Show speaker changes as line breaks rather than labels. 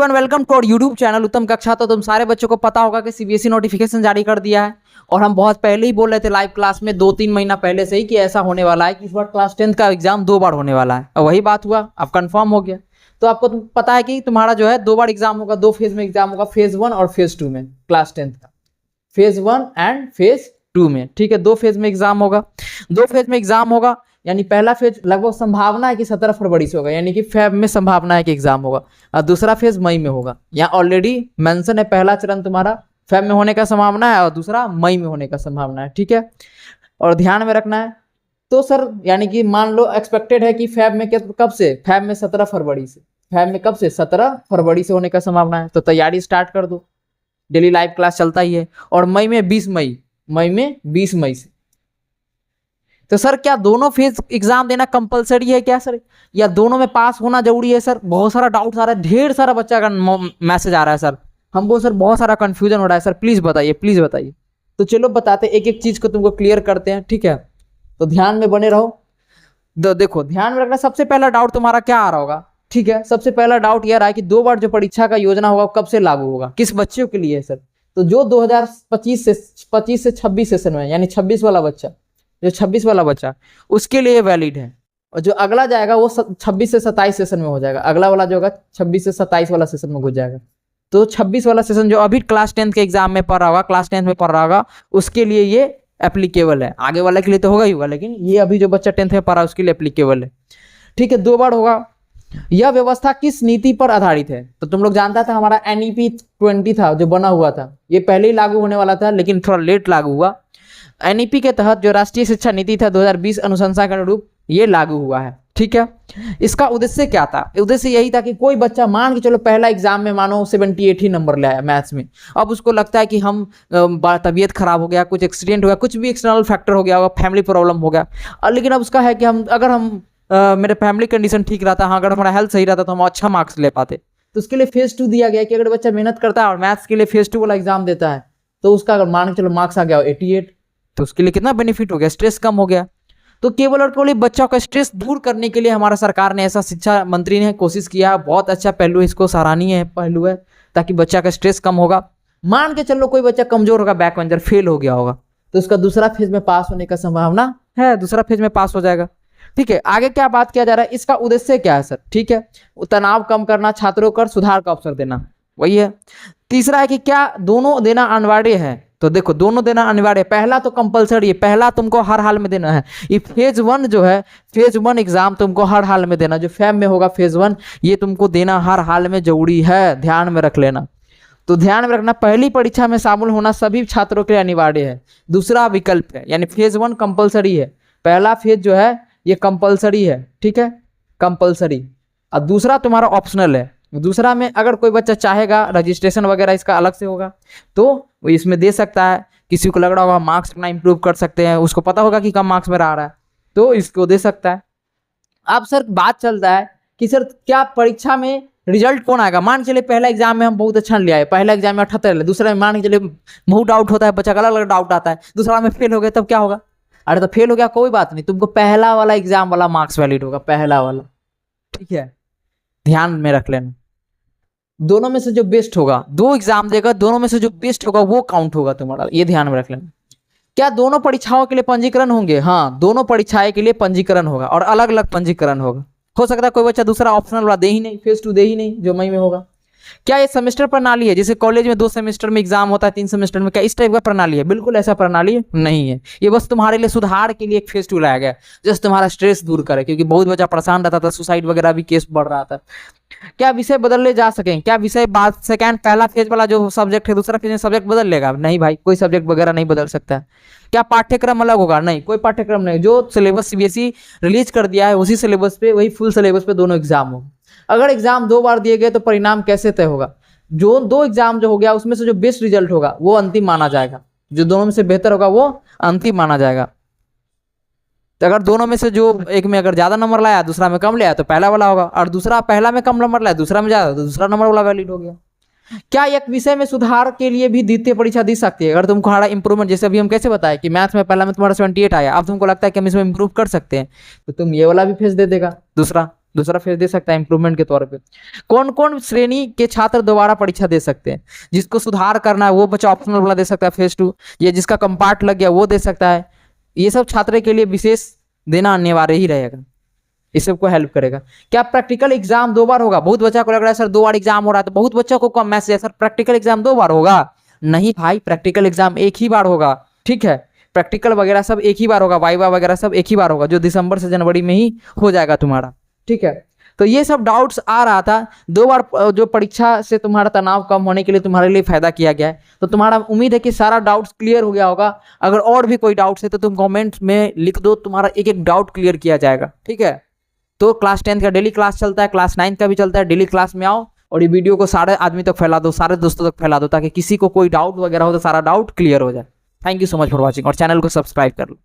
Everyone, welcome to our YouTube channel Uttam Kaksha. तो तुम सारे बच्चों को पता होगा कि सीबीएसई नोटिफिकेशन जारी कर दिया है और हम बहुत पहले ही बोल रहे थे लाइव क्लास में 2-3 महीना पहले से ही कि ऐसा होने वाला है कि इस बार क्लास 10 का एग्जाम 2 बार होने वाला है और वही बात हुआ, अब कंफर्म हो गया। तो आपको पता है कि तुम्हारा जो है 2 बार एग्जाम होगा, 2 फेज में एग्जाम होगा, फेज 1 और फेज 2 में क्लास 10 का, फेज 1 एंड फेज 2 में। ठीक है, 2 फेज में एग्जाम होगा। 2 फेज में एग्जाम होगा यानी पहला फेज लगभग संभावना है कि 17 फरवरी से होगा, यानी कि फेब में संभावना है कि एग्जाम होगा, और दूसरा फेज मई में होगा। यहाँ ऑलरेडी मेंशन है, पहला चरण तुम्हारा फेब में होने का संभावना है और दूसरा मई में होने का संभावना है। ठीक है, और ध्यान में रखना है। तो सर यानी कि मान लो एक्सपेक्टेड है कि फेब में कब से, फेब में 17 फरवरी से, फेब में कब से 17 फरवरी से होने का संभावना है। तो तैयारी स्टार्ट कर दो, डेली लाइव क्लास चलता ही है। और मई में 20 मई, मई में 20 मई से। तो सर क्या दोनों फेज एग्जाम देना कंपलसरी है क्या सर, या दोनों में पास होना जरूरी है सर? बहुत सारा डाउट आ रहा है, ढेर सारा बच्चा का मैसेज आ रहा है सर हमको, सर बहुत सारा कंफ्यूजन हो रहा है सर, प्लीज बताइए, प्लीज बताइए। तो चलो बताते, एक एक चीज को तुमको क्लियर करते हैं। ठीक है, तो ध्यान में बने रहो। देखो ध्यान में रखना, सबसे पहला डाउट तुम्हारा क्या आ रहा होगा? ठीक है, सबसे पहला डाउट यह रहा है कि 2 बार जो परीक्षा का योजना होगा कब से लागू होगा, किस बच्चों के लिए है सर? तो जो 2025 से 26 सेशन में, यानी 26 वाला बच्चा, जो 26 वाला बच्चा उसके लिए वैलिड है, और जो अगला जाएगा वो 26 से 27 सेशन में हो जाएगा। अगला वाला जो होगा 26 से 27 वाला सेशन में घुस जाएगा। तो 26 वाला सेशन जो अभी क्लास 10 के एग्जाम में पढ़ रहा होगा, क्लास 10 में पढ़ रहा होगा, उसके लिए ये एप्लीकेबल है। आगे वाले के लिए तो होगा ही होगा, लेकिन ये अभी जो बच्चा 10th में पढ़ रहा है उसके लिए एप्लीकेबल है। ठीक है, 2 बार होगा। यह व्यवस्था किस नीति पर आधारित है? तो तुम लोग जानता था हमारा NEP 20 था जो बना हुआ था, ये पहले ही लागू होने वाला था लेकिन थोड़ा लेट लागू हुआ। NEP के तहत जो राष्ट्रीय शिक्षा नीति था 2020 अनुशंसा के अनुरूप ये लागू हुआ है। ठीक है, इसका उद्देश्य क्या था? उद्देश्य यही था कि कोई बच्चा मान के चलो पहला एग्जाम में मानो 78 ही नंबर ले आया मैथ्स में, अब उसको लगता है कि हम तबीयत खराब हो गया, कुछ एक्सीडेंट हो गया, कुछ भी एक्सटर्नल फैक्टर हो गया होगा, फैमिली प्रॉब्लम हो गया, लेकिन अब उसका है कि हम मेरे फैमिली कंडीशन ठीक रहता, हाँ अगर हमारा हेल्थ सही रहता तो हम अच्छा मार्क्स ले पाते। तो उसके लिए फेज 2 दिया गया कि अगर बच्चा मेहनत करता है और मैथ्स के लिए फेज 2 वाला एग्जाम देता है तो उसका अगर मान के चलो मार्क्स आ गया 88, तो उसके लिए कितना बेनिफिट हो गया, स्ट्रेस कम हो गया। तो केवल और केवल बच्चों का स्ट्रेस दूर करने के लिए हमारा सरकार ने, ऐसा शिक्षा मंत्री ने कोशिश किया। बहुत अच्छा पहलू, इसको सराहनीय पहलू है, ताकि बच्चा का स्ट्रेस कम होगा। मान के चलो कोई बच्चा कमजोर होगा, बैक बेंचर, फेल हो गया होगा, तो उसका दूसरा फेज में पास होने का संभावना है, दूसरा फेज में पास हो जाएगा। ठीक है, आगे क्या बात किया जा रहा है, इसका उद्देश्य क्या है सर? ठीक है, तनाव कम करना, छात्रों को सुधार का अवसर देना, वही है। तीसरा है कि क्या दोनों देना अनिवार्य है? तो देखो दोनों देना अनिवार्य है। पहला तो कंपलसरी है, पहला तुमको हर हाल में देना है। ये फेज 1 जो है, फेज 1 एग्जाम तुमको हर हाल में देना, जो फेब में होगा फेज 1, ये तुमको देना हर हाल में जरूरी है, ध्यान में रख लेना। तो ध्यान में रखना, पहली परीक्षा में शामिल होना सभी छात्रों के लिए अनिवार्य है, दूसरा विकल्प है। यानी फेज 1 कंपलसरी है, पहला फेज जो है ये कंपलसरी है। ठीक है, कंपलसरी, और दूसरा तुम्हारा ऑप्शनल है। दूसरा में अगर कोई बच्चा चाहेगा, रजिस्ट्रेशन वगैरह इसका अलग से होगा तो वो इसमें दे सकता है। किसी को लग रहा होगा मार्क्स अपना इंप्रूव कर सकते हैं, उसको पता होगा कि कम मार्क्स मेरा आ रहा है, तो इसको दे सकता है। अब सर बात चलता है कि सर क्या परीक्षा में रिजल्ट कौन आएगा? मान चले पहला एग्जाम में हम बहुत अच्छा ले आए, पहला एग्जाम में 78 ले, दूसरा में मान के चले बहुत डाउट होता है, बच्चा का अलग अलग डाउट आता है, दूसरा में फेल हो गया, तब क्या होगा? अरे तो फेल हो गया कोई बात नहीं, तुमको पहला वाला एग्जाम वाला मार्क्स वैलिड होगा, पहला वाला। ठीक है, ध्यान में रख लेना। दोनों में से जो बेस्ट होगा, 2 एग्जाम देगा, दोनों में से जो बेस्ट होगा वो काउंट होगा तुम्हारा, ये ध्यान में रख लेना। क्या दोनों परीक्षाओं के लिए पंजीकरण होंगे? हाँ, दोनों परीक्षाएं के लिए पंजीकरण होगा और अलग अलग पंजीकरण होगा। हो सकता है कोई बच्चा दूसरा ऑप्शनल वाला दे ही नहीं, फेज 2 दे ही नहीं, जो मई में होगा। क्या ये सेमेस्टर प्रणाली है? जैसे कॉलेज में 2 सेमेस्टर में एग्जाम होता है, 3 सेमेस्टर में, क्या इस टाइप का प्रणाली है? बिल्कुल ऐसा प्रणाली नहीं है, ये बस तुम्हारे लिए सुधार के लिए एक फेज 2 लाया गया, जस्ट तुम्हारा स्ट्रेस दूर करे, क्योंकि बहुत बच्चा परेशान रहता था, सुसाइड वगैरह भी केस बढ़ रहा था। क्या विषय बदलने जा सकें? क्या विषय बात सेकेंड, पहला फेज वाला जो सब्जेक्ट है दूसरा फेज में सब्जेक्ट बदल लेगा? नहीं भाई, कोई सब्जेक्ट वगैरह नहीं बदल सकता है। क्या पाठ्यक्रम अलग होगा? नहीं, कोई पाठ्यक्रम नहीं, जो सिलेबस सीबीएसई रिलीज कर दिया है उसी सिलेबस पे, वही फुल सिलेबस पे दोनों एग्जाम हो। अगर एग्जाम 2 बार दिए गए तो परिणाम कैसे तय होगा? जो 2 एग्जाम जो हो गया उसमें से जो बेस्ट रिजल्ट होगा वो अंतिम माना जाएगा, जो दोनों में से बेहतर होगा वो अंतिम माना जाएगा। तो अगर दोनों में से जो एक में अगर ज्यादा नंबर लाया, दूसरा में कम लाया, तो पहला वाला होगा, और दूसरा पहला में कम नंबर लाया, दूसरा में ज्यादा, तो दूसरा नंबर वाला वैलिड हो गया। क्या एक विषय में सुधार के लिए भी द्वितीय परीक्षा दी सकती है? अगर तुमको हमारा इंप्रूवमेंट, जैसे अभी हम कैसे बताए कि मैथ्स में पहला में तुम्हारा 78 आया, अब तुमको लगता है कि हम इसमें इंप्रूव कर सकते हैं, तो तुम ये वाला भी फेज दे देगा दूसरा, दूसरा फेज दे सकता है इम्प्रूवमेंट के तौर पे। कौन कौन श्रेणी के छात्र दोबारा परीक्षा दे सकते हैं? जिसको सुधार करना है वो बच्चा ऑप्शनल वाला दे सकता है फेज 2, या जिसका कंपार्ट लग गया वो दे सकता है। ये सब छात्र के लिए विशेष देना अनिवार्य ही रहेगा, इस सबको हेल्प करेगा। क्या प्रैक्टिकल एग्जाम 2 बार होगा? बहुत बच्चा को लग रहा है सर 2 बार एग्जाम हो रहा है, तो बहुत बच्चों को कम मैसेज है सर प्रैक्टिकल एग्जाम 2 बार होगा। नहीं भाई, प्रैक्टिकल एग्जाम एक ही बार होगा, ठीक है। प्रैक्टिकल वगैरह सब एक ही बार होगा, वाइवा वगैरह सब एक ही बार होगा, जो दिसंबर से जनवरी में ही हो जाएगा तुम्हारा, ठीक है। तो ये सब डाउट्स आ रहा था, 2 बार जो परीक्षा से तुम्हारा तनाव कम होने के लिए तुम्हारे लिए फायदा किया गया है। तो तुम्हारा उम्मीद है कि सारा डाउट्स क्लियर हो गया होगा। अगर और भी कोई डाउट्स है तो तुम कमेंट्स में लिख दो, तुम्हारा एक एक डाउट क्लियर किया जाएगा, ठीक है। तो क्लास 10 का डेली क्लास चलता है, क्लास 9 का भी चलता है, डेली क्लास में आओ और ये वीडियो को सारे आदमी तक फैला दो, सारे दोस्तों तक फैला दो, ताकि किसी को कोई डाउट वगैरह हो तो सारा डाउट क्लियर हो जाए। Thank you so much for watching, और चैनल को सब्सक्राइब कर लो।